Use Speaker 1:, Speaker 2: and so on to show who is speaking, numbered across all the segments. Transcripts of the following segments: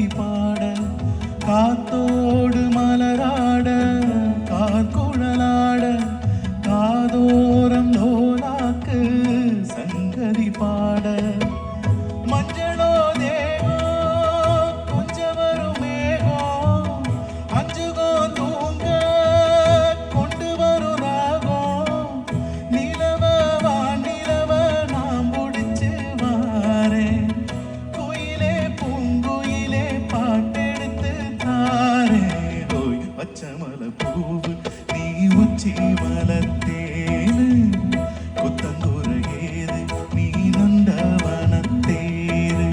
Speaker 1: சங்கதி பாட காத்தோடு மலராட கார்குழலாட காதோரம் லோலாக்கு சங்கதி பாட மஞ்சளோ தேகோ கொஞ்சம் வரும் மேகம் அஞ்சுகோ தூங்க கொண்டு வரும் ராகம் நிலவ வானிலவ நாம் முடிச்சு வாரேன் குயிலே பூங்குயிலே பாட்டெடுத்து தாரே ஓய் பச்சமல பூவு நீ உச்சி மலத்தேனு குத்தங்குறையேது நீ நந்தவனத்தேரு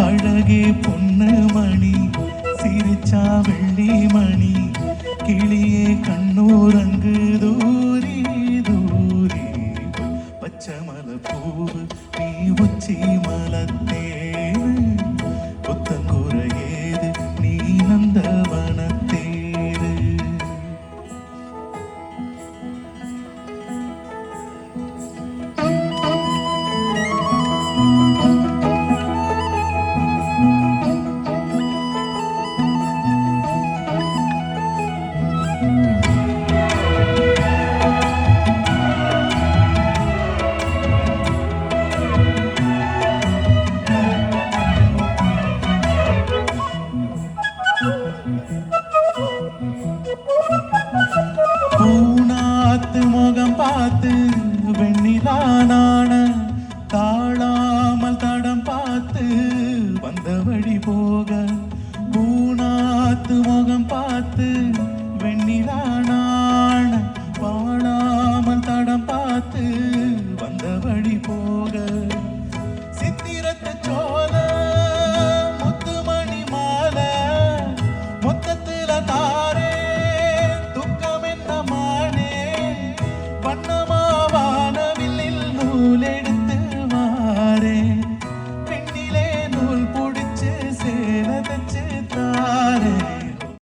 Speaker 1: அழகே பொண்ணு மணி சிரிச்சா வெள்ளி மணி கிளியே கண்ணூரங்கு தூரி தூரி பச்சமல பூவு நீ உச்சி மலத்தேனு குத்தங்குறையேது நீ நந்தவனத்தேரு பூனாத்து முகம் பார்த்து வெண்ணிலா நாண தாழாமல் தடம் பார்த்து வந்த வழி போக பூனாத்து முகம் பார்த்து வெண்ணிலா நாண வாழாமல் தடம் பார்த்து வந்த வழி போக